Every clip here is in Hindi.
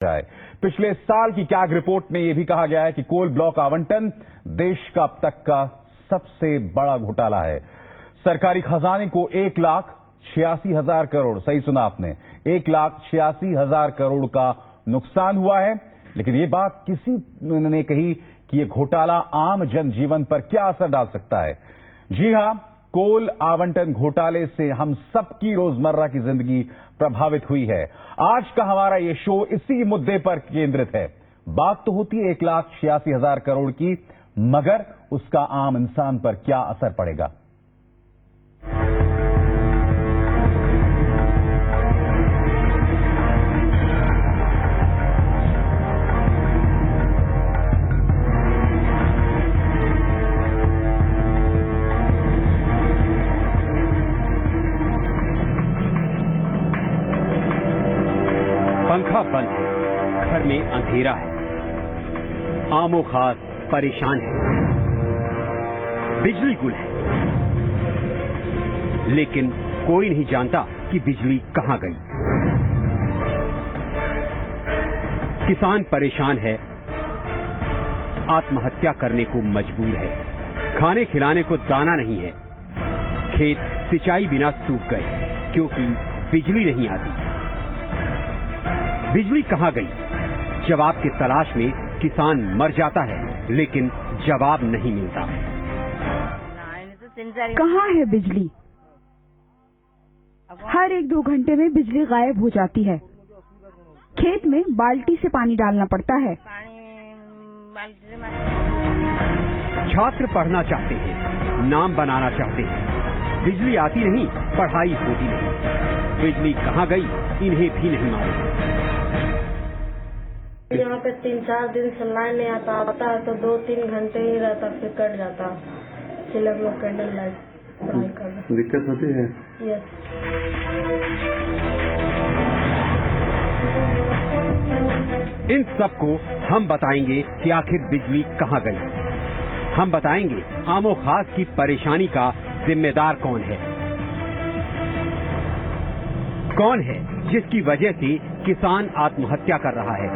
जाए। पिछले साल की कैग रिपोर्ट में यह भी कहा गया है कि कोल ब्लॉक आवंटन देश का अब तक का सबसे बड़ा घोटाला है। सरकारी खजाने को 1,86,000 करोड़, सही सुना आपने, 1,86,000 करोड़ का नुकसान हुआ है। लेकिन यह बात किसी ने कही कि यह घोटाला आम जनजीवन पर क्या असर डाल सकता है। जी हां, कोल आवंटन घोटाले से हम सबकी रोजमर्रा की जिंदगी प्रभावित हुई है। आज का हमारा ये शो इसी मुद्दे पर केंद्रित है। बात तो होती है 1,86,000 करोड़ की, मगर उसका आम इंसान पर क्या असर पड़ेगा। पंखा बंद है, घर में अंधेरा है, आमो खास परेशान है, बिजली गुल है, लेकिन कोई नहीं जानता कि बिजली कहां गई। किसान परेशान है, आत्महत्या करने को मजबूर है, खाने खिलाने को दाना नहीं है, खेत सिंचाई बिना सूख गए क्योंकि बिजली नहीं आती। बिजली कहां गई? जवाब की तलाश में किसान मर जाता है, लेकिन जवाब नहीं मिलता। कहां है बिजली? हर 1-2 घंटे में बिजली गायब हो जाती है। खेत में बाल्टी से पानी डालना पड़ता है। छात्र पढ़ना चाहते हैं, नाम बनाना चाहते हैं, बिजली आती नहीं, पढ़ाई होती नहीं। बिजली कहां गई इन्हें भी नहीं मालूम। यहाँ पे 3-4 दिन से लाइन नहीं आता है तो 2-3 घंटे ही रहता, फिर कट जाता। इसलिए हम लोग कैंडल लाइट पढ़ाई कर रहे हैं। दिक्कत होती है? यस। इन सबको हम बताएंगे कि आखिर बिजली कहां गई। हम बताएंगे आमो खास की परेशानी का जिम्मेदार कौन है। कौन है जिसकी वजह से किसान आत्महत्या कर रहा है।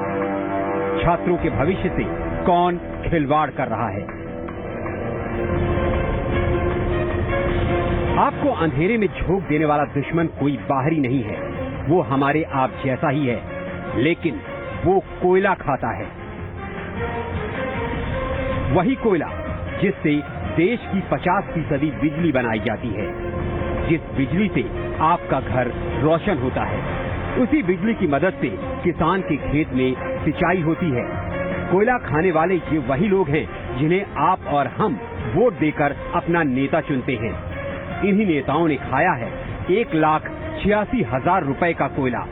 छात्रों के भविष्य से कौन खिलवाड़ कर रहा है। आपको अंधेरे में झोंक देने वाला दुश्मन कोई बाहरी नहीं है, वो हमारे आप जैसा ही है, लेकिन वो कोयला खाता है। वही कोयला जिससे देश की 50% बिजली बनाई जाती है, जिस बिजली से आपका घर रोशन होता है, उसी बिजली की मदद से किसान के खेत में सिंचाई होती है। कोयला खाने वाले ये वही लोग हैं जिन्हें आप और हम वोट देकर अपना नेता चुनते हैं। इन्हीं नेताओं ने खाया है 1,86,000 रुपए का कोयला।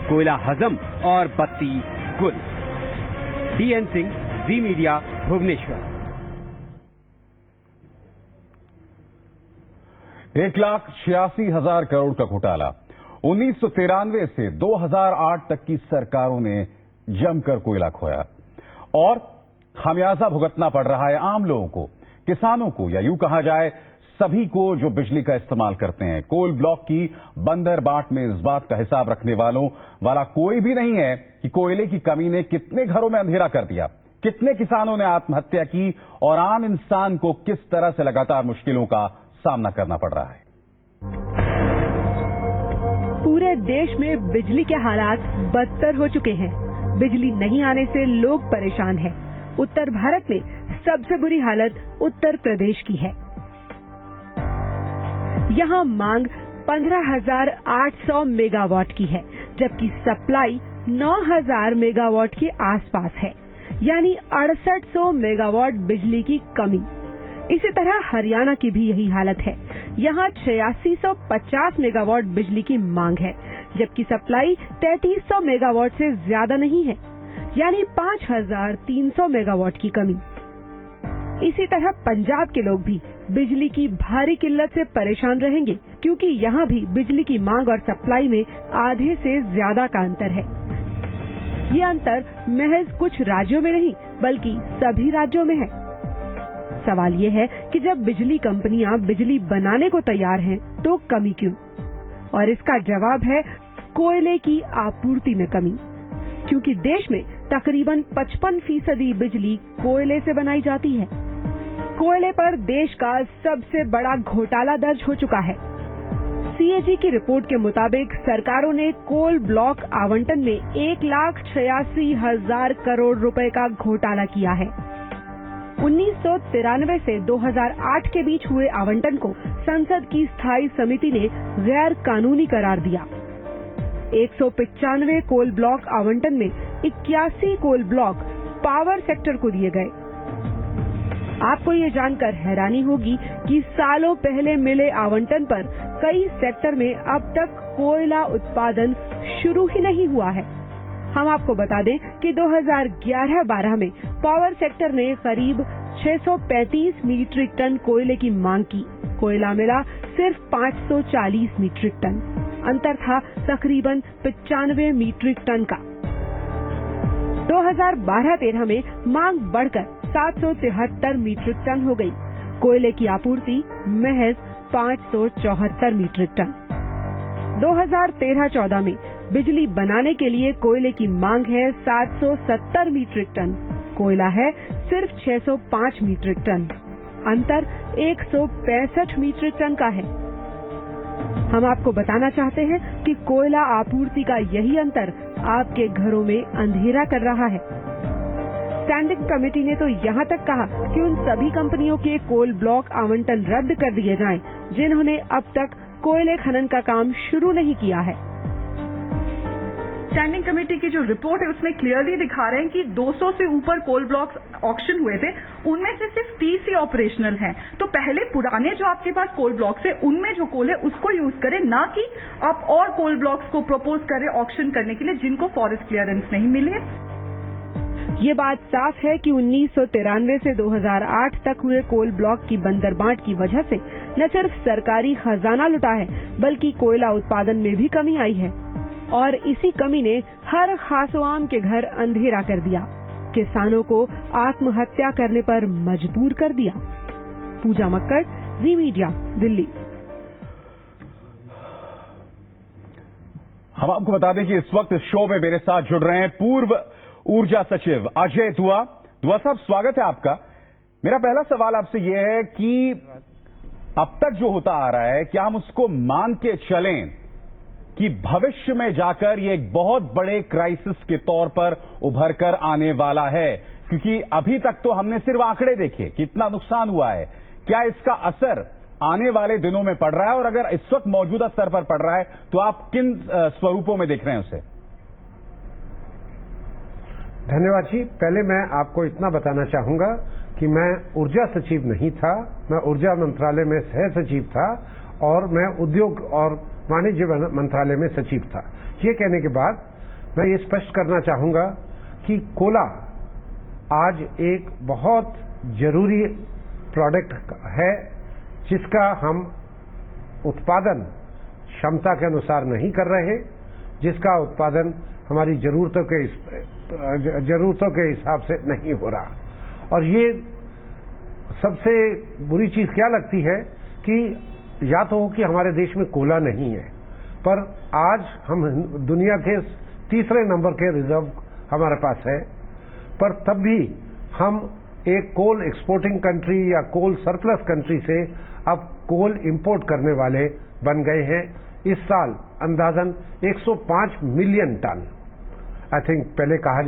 कोयला हजम और बत्ती गुल। DN सिंह, जी मीडिया, भुवनेश्वर। 1,86,000 करोड़ का घोटाला 1993 से 2008 तक की सरकारों ने जमकर कोयला खोया और खामियाजा भुगतना पड़ रहा है आम लोगों को, किसानों को, या यूं कहा जाए सभी को जो बिजली का इस्तेमाल करते हैं। कोल ब्लॉक की बंदर बाट में इस बात का हिसाब रखने वाला कोई भी नहीं है कि कोयले की कमी ने कितने घरों में अंधेरा कर दिया, कितने किसानों ने आत्महत्या की और आम इंसान को किस तरह से लगातार मुश्किलों का सामना करना पड़ रहा है। पूरे देश में बिजली के हालात बदतर हो चुके हैं। बिजली नहीं आने से लोग परेशान हैं। उत्तर भारत में सबसे बुरी हालत उत्तर प्रदेश की है। यहाँ मांग 15,800 मेगावाट की है, जबकि सप्लाई 9,000 मेगावाट के आसपास है, यानी 6800 मेगावाट बिजली की कमी। इसी तरह हरियाणा की भी यही हालत है। यहाँ 8650 मेगावाट बिजली की मांग है, जबकि सप्लाई 3300 मेगावाट से ज्यादा नहीं है, यानी 5300 मेगावाट की कमी। इसी तरह पंजाब के लोग भी बिजली की भारी किल्लत से परेशान रहेंगे, क्योंकि यहाँ भी बिजली की मांग और सप्लाई में आधे से ज्यादा का अंतर है। ये अंतर महज कुछ राज्यों में नहीं, बल्कि सभी राज्यों में है। सवाल ये है कि जब बिजली कंपनियां बिजली बनाने को तैयार हैं, तो कमी क्यों? और इसका जवाब है कोयले की आपूर्ति में कमी। क्योंकि देश में तकरीबन 55% बिजली कोयले से बनाई जाती है। कोयले पर देश का सबसे बड़ा घोटाला दर्ज हो चुका है। सीएजी की रिपोर्ट के मुताबिक सरकारों ने कोल ब्लॉक आवंटन में 1,86,000 करोड़ रुपए का घोटाला किया है। 1993 से 2008 के बीच हुए आवंटन को संसद की स्थायी समिति ने गैर कानूनी करार दिया। 195 कोल ब्लॉक आवंटन में 81 कोल ब्लॉक पावर सेक्टर को दिए गए। आपको ये जानकर हैरानी होगी कि सालों पहले मिले आवंटन पर कई सेक्टर में अब तक कोयला उत्पादन शुरू ही नहीं हुआ है। हम आपको बता दें कि 2011-12 में पावर सेक्टर ने करीब 635 मीट्रिक टन कोयले की मांग की। कोयला मिला सिर्फ 540 मीट्रिक टन। अंतर था तकरीबन 95 मीट्रिक टन का। 2012-13 में मांग बढ़कर 773 मीट्रिक टन हो गई। कोयले की आपूर्ति महज 574 मीट्रिक टन। 2013-14 में बिजली बनाने के लिए कोयले की मांग है 770 मीट्रिक टन। कोयला है सिर्फ 605 मीट्रिक टन। अंतर 165 मीट्रिक टन का है। हम आपको बताना चाहते हैं कि कोयला आपूर्ति का यही अंतर आपके घरों में अंधेरा कर रहा है। स्टैंडिंग कमेटी ने तो यहाँ तक कहा कि उन सभी कंपनियों के कोल ब्लॉक आवंटन रद्द कर दिए जाएं, जिन्होंने अब तक कोयले खनन का काम शुरू नहीं किया है। स्टैंडिंग कमेटी की जो रिपोर्ट है उसमें क्लियरली दिखा रहे हैं कि 200 से ऊपर कोल ब्लॉक्स ऑक्शन हुए थे, उनमें से सिर्फ 30 ही ऑपरेशनल हैं। तो पहले पुराने जो आपके पास कोल ब्लॉक्स है उनमें जो कोल है उसको यूज करें, ना कि आप और कोल ब्लॉक्स को प्रपोज करें ऑक्शन करने के लिए जिनको फॉरेस्ट क्लियरेंस नहीं मिले। ये बात साफ है कि 1993 से 2008 तक हुए कोल ब्लॉक की बंदरबांट की वजह से न सिर्फ सरकारी खजाना लुटा है, बल्कि कोयला उत्पादन में भी कमी आई है। और इसी कमी ने हर खासोआम के घर अंधेरा कर दिया, किसानों को आत्महत्या करने पर मजबूर कर दिया। पूजा मक्कड़, जी मीडिया, दिल्ली। हम आपको बता दें कि इस वक्त शो में मेरे साथ जुड़ रहे हैं पूर्व ऊर्जा सचिव अजय दुआ। दुआ साहब, स्वागत है आपका। मेरा पहला सवाल आपसे यह है कि अब तक जो होता आ रहा है, क्या हम उसको मान के चलें कि भविष्य में जाकर ये एक बहुत बड़े क्राइसिस के तौर पर उभर कर आने वाला है? क्योंकि अभी तक तो हमने सिर्फ आंकड़े देखे, कितना नुकसान हुआ है। क्या इसका असर आने वाले दिनों में पड़ रहा है, और अगर इस वक्त मौजूदा स्तर पर पड़ रहा है तो आप किन स्वरूपों में देख रहे हैं उसे? धन्यवाद जी। पहले मैं आपको इतना बताना चाहूंगा कि मैं ऊर्जा सचिव नहीं था, मैं ऊर्जा मंत्रालय में सह सचिव था और मैं उद्योग और वाणिज्य मंत्रालय में सचिव था। ये कहने के बाद मैं ये स्पष्ट करना चाहूंगा कि कोला आज एक बहुत जरूरी प्रोडक्ट है, जिसका हम उत्पादन क्षमता के अनुसार नहीं कर रहे, जिसका उत्पादन हमारी जरूरतों के हिसाब से नहीं हो रहा। और ये सबसे बुरी चीज क्या लगती है कि या तो हो कि हमारे देश में कोला नहीं है, पर आज हम दुनिया के तीसरे नंबर के रिजर्व हमारे पास है, पर तब भी हम एक कोल एक्सपोर्टिंग कंट्री या कोल सरप्लस कंट्री से अब कोल इंपोर्ट करने वाले बन गए हैं। इस साल अंदाजन 105 मिलियन टन, आई थिंक पहले कहा